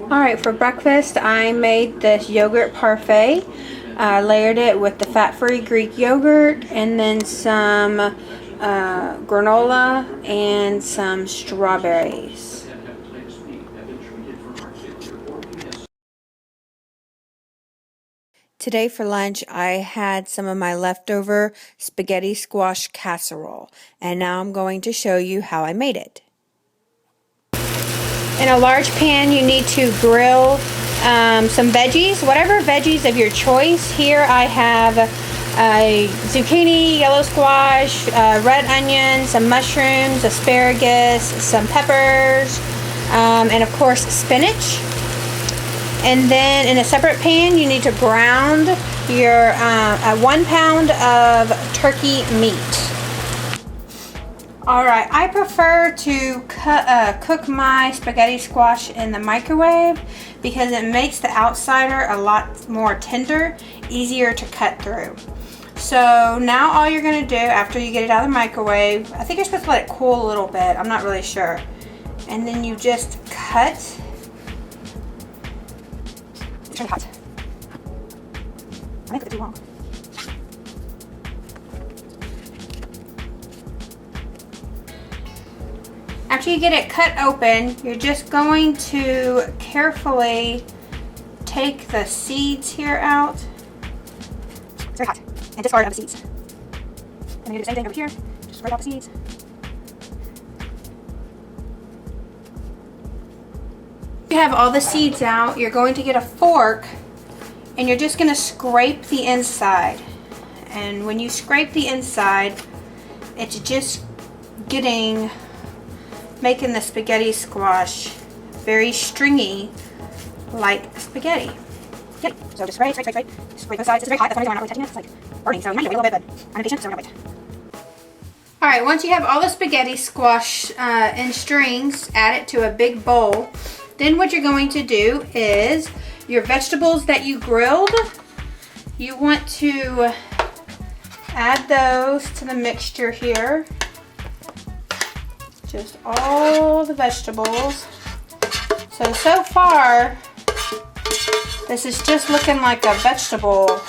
Alright, for breakfast I made this yogurt parfait. I layered it with the fat-free Greek yogurt and then some granola and some strawberries. Today for lunch I had some of my leftover spaghetti squash casserole, and now I'm going to show you how I made it. In a large pan you need to grill some veggies, whatever veggies of your choice. Here I have a zucchini, yellow squash, red onion, some mushrooms, asparagus, some peppers, and of course spinach. And then in a separate pan you need to brown your 1 pound of turkey meat. Alright, I prefer to cook my spaghetti squash in the microwave because it makes the outsider a lot more tender, easier to cut through. So now all you're going to do after you get it out of the microwave, I think you're supposed to let it cool a little bit, I'm not really sure. And then you just cut. It's really hot. I think it's too long. After you get it cut open, you're just going to carefully take the seeds here out. It's very hot. And discard of the seeds. And then you do the same thing over here. Just scrape out the seeds. You have all the seeds out, you're going to get a fork and you're just going to scrape the inside. And when you scrape the inside, it's just making the spaghetti squash very stringy, like spaghetti. Yeah. So just scrape both sides. It's very hot, that's why I'm not really touching it. It's like burning, so you might need to wait a little bit, but I'm impatient, so we're gonna wait. Alright, once you have all the spaghetti squash in strings, add it to a big bowl. Then what you're going to do is your vegetables that you grilled, you want to add those to the mixture here. Just all the vegetables. So far, this is just looking like a vegetable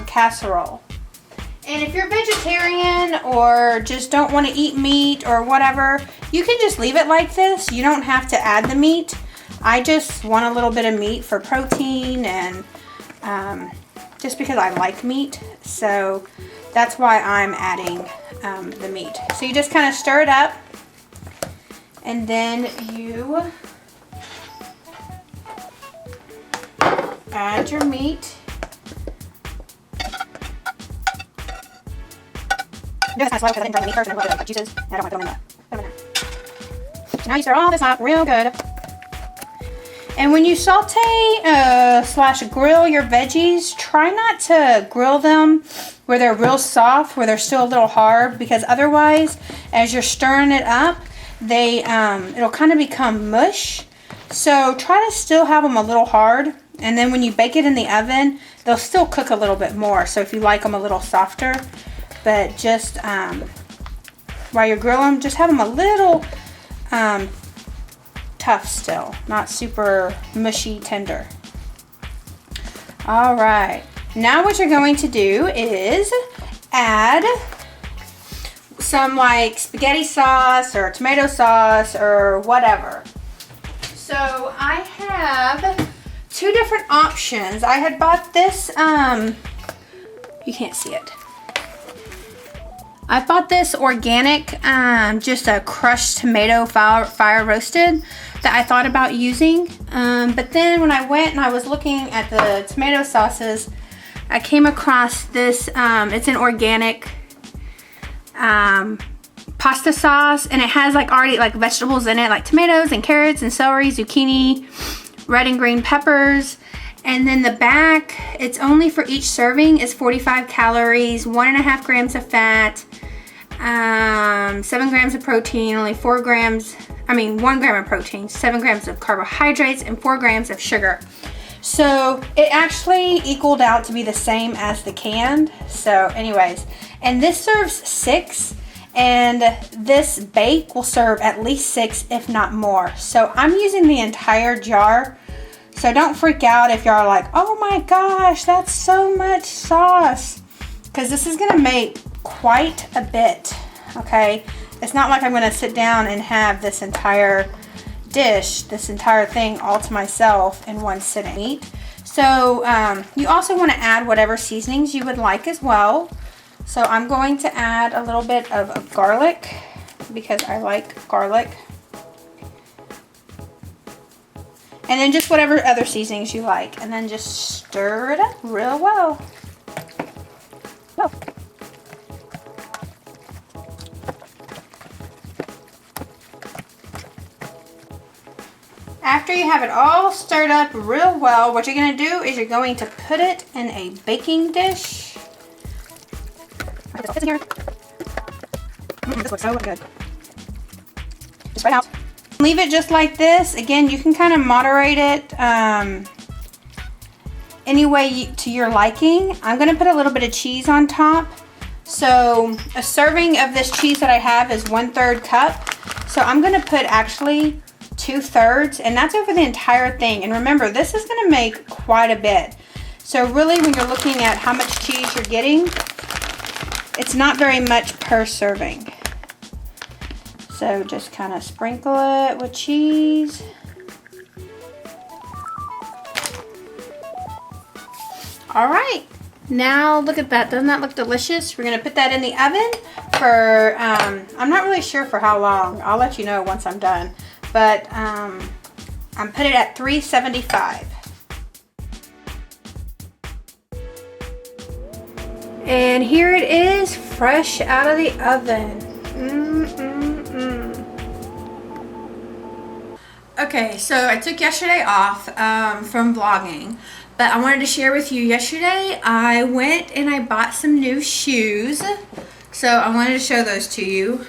casserole. And if you're vegetarian or just don't want to eat meat or whatever, you can just leave it like this. You don't have to add the meat. I just want a little bit of meat for protein and just because I like meat. So that's why I'm adding the meat. So you just kind of stir it up. And then you add your meat. I'm doing this kind of slow because I didn't drain the meat first and I put the juices and I don't want to throw them in there. So now you stir all this up real good. And when you saute / grill your veggies, try not to grill them where they're real soft, where they're still a little hard, because otherwise, as you're stirring it up, it'll kind of become mush. So try to still have them a little hard, and then when you bake it in the oven, they'll still cook a little bit more. So if you like them a little softer, but just while you're grilling them, just have them a little tough still, not super mushy tender. All right, now what you're going to do is add some like spaghetti sauce or tomato sauce or whatever. So I have 2 different options. I had bought this, you can't see it. I bought this organic, just a crushed tomato fire roasted that I thought about using. But then when I went and I was looking at the tomato sauces, I came across this, it's an organic pasta sauce, and it has like already like vegetables in it, like tomatoes and carrots and celery, zucchini, red and green peppers. And then the back, it's only for each serving is 45 calories, 1.5 grams of fat, 7 grams of protein, only 1 gram of protein, 7 grams of carbohydrates, and 4 grams of sugar. So it actually equaled out to be the same as the canned. So anyways, and this serves 6, and this bake will serve at least 6, if not more. So I'm using the entire jar So don't freak out if y'all are like, oh my gosh, that's so much sauce. Because this is gonna make quite a bit, okay? It's not like I'm gonna sit down and have this entire dish, this entire thing all to myself in one sitting. So you also wanna add whatever seasonings you would like as well. So I'm going to add a little bit of garlic because I like garlic. And then just whatever other seasonings you like. And then just stir it up real well. Whoa. After you have it all stirred up real well, what you're going to do is you're going to put it in a baking dish. This looks so good. Just right out. Leave it just like this. Again, you can kind of moderate it any way to your liking. I'm going to put a little bit of cheese on top. So a serving of this cheese that I have is 1/3 cup. So I'm going to put actually 2/3, and that's over the entire thing. And remember, this is going to make quite a bit. So really, when you're looking at how much cheese you're getting, it's not very much per serving. So just kind of sprinkle it with cheese. All right, now look at that. Doesn't that look delicious? We're gonna put that in the oven for, I'm not really sure for how long. I'll let you know once I'm done. But I'm put it at 375. And here it is, fresh out of the oven. Okay, so I took yesterday off from vlogging, but I wanted to share with you yesterday I went and I bought some new shoes. So I wanted to show those to you.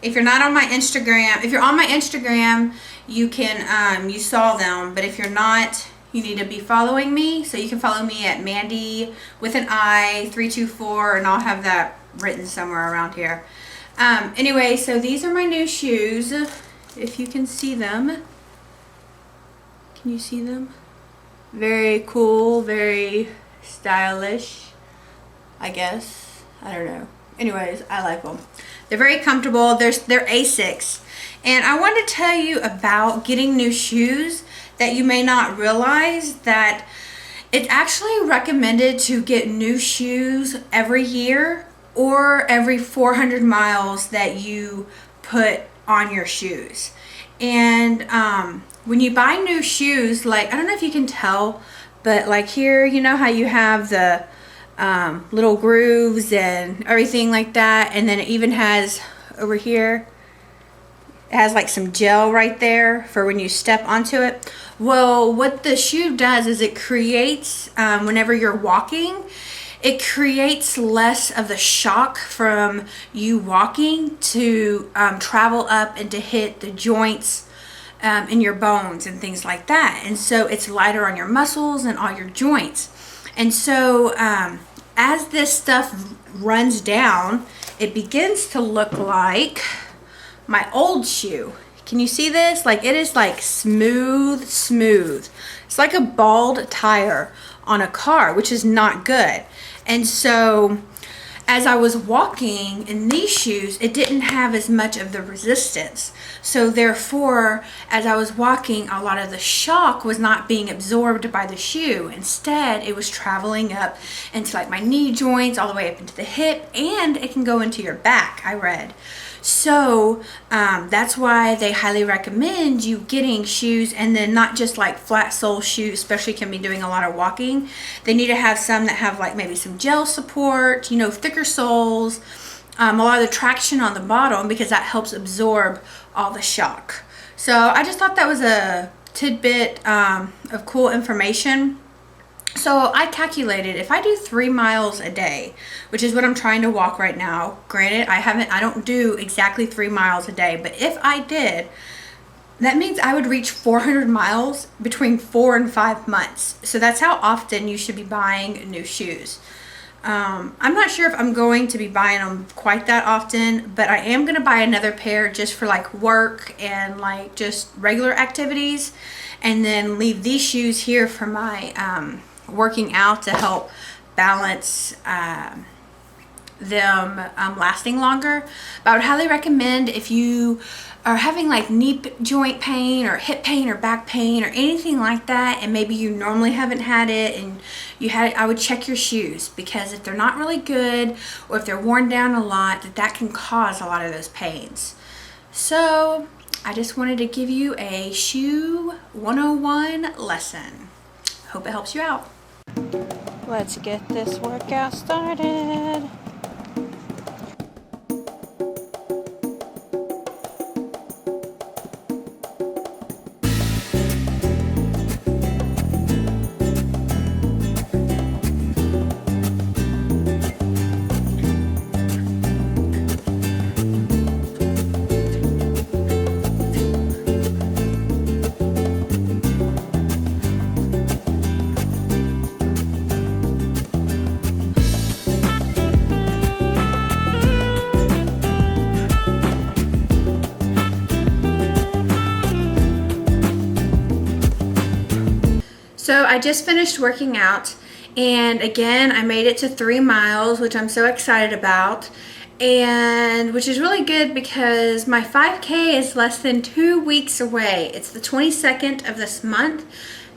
If you're not on my Instagram, if you're on my Instagram, you can, you saw them, but if you're not, you need to be following me. So you can follow me at Mandy with an I 324, and I'll have that written somewhere around here. Anyway, so these are my new shoes. If you can see them. Can you see them? Very cool, very stylish, I guess. I don't know. Anyways, I like them. They're very comfortable. They're Asics. And I want to tell you about getting new shoes that you may not realize that it's actually recommended to get new shoes every year or every 400 miles that you put on your shoes. And when you buy new shoes, like, I don't know if you can tell, but like here, you know how you have the little grooves and everything like that, and then it even has over here, it has like some gel right there for when you step onto it. Well, what the shoe does is it creates, whenever you're walking, it creates less of the shock from you walking to travel up and to hit the joints in your bones and things like that. And so it's lighter on your muscles and all your joints. And so as this stuff runs down, it begins to look like my old shoe. Can you see this? Like, it is like smooth. It's like a bald tire on a car, which is not good. And so as I was walking in these shoes, it didn't have as much of the resistance. So therefore, as I was walking, a lot of the shock was not being absorbed by the shoe. Instead, it was traveling up into like my knee joints, all the way up into the hip, and it can go into your back, I read. So that's why they highly recommend you getting shoes, and then not just like flat sole shoes, especially if you can be doing a lot of walking. They need to have some that have like maybe some gel support, you know, thicker soles, a lot of the traction on the bottom, because that helps absorb all the shock. So I just thought that was a tidbit of cool information. So I calculated if I do 3 miles a day, which is what I'm trying to walk right now. Granted, I don't do exactly 3 miles a day, but if I did, that means I would reach 400 miles between 4 and 5 months. So that's how often you should be buying new shoes. I'm not sure if I'm going to be buying them quite that often, but I am going to buy another pair just for like work and like just regular activities, and then leave these shoes here for my working out to help balance them lasting longer. But I would highly recommend, if you are having like knee joint pain or hip pain or back pain or anything like that, and maybe you normally haven't had it and you had it, I would check your shoes, because if they're not really good or if they're worn down a lot, that can cause a lot of those pains. So I just wanted to give you a shoe 101 lesson. Hope it helps you out. Let's get this workout started. So I just finished working out, and again I made it to 3 miles, which I'm so excited about, and which is really good because my 5K is less than 2 weeks away. It's the 22nd of this month,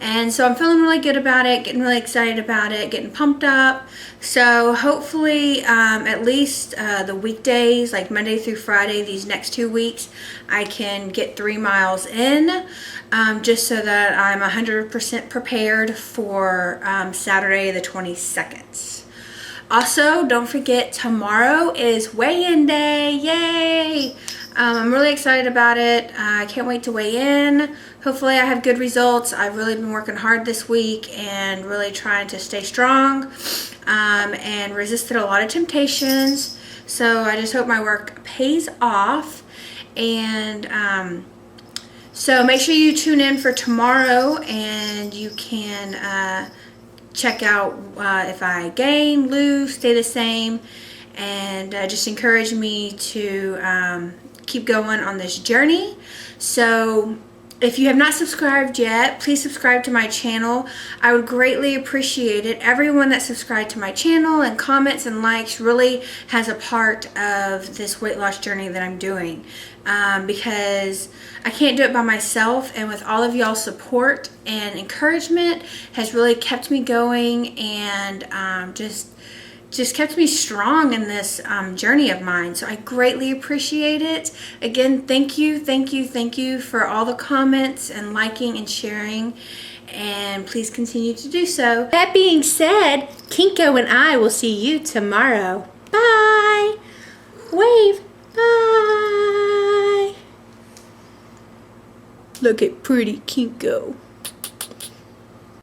and so I'm feeling really good about it, getting really excited about it, getting pumped up. So hopefully at least the weekdays, like Monday through Friday, these next 2 weeks, I can get 3 miles in, just so that I'm 100% prepared for Saturday the 22nd. Also, don't forget, tomorrow is weigh-in day. Yay! I'm really excited about it. I can't wait to weigh in. Hopefully I have good results. I've really been working hard this week and really trying to stay strong, and resisted a lot of temptations. So I just hope my work pays off. And so make sure you tune in for tomorrow, and you can check out if I gain, lose, stay the same, and just encourage me to keep going on this journey. So if you have not subscribed yet, please subscribe to my channel. I would greatly appreciate it. Everyone that subscribed to my channel and comments and likes really has a part of this weight loss journey that I'm doing, because I can't do it by myself, and with all of y'all's support and encouragement has really kept me going, and just kept me strong in this journey of mine. So I greatly appreciate it. Again, thank you for all the comments and liking and sharing, and please continue to do so. That being said, Kinko and I will see you tomorrow. Bye! Wave! Bye! Look at pretty Kinko.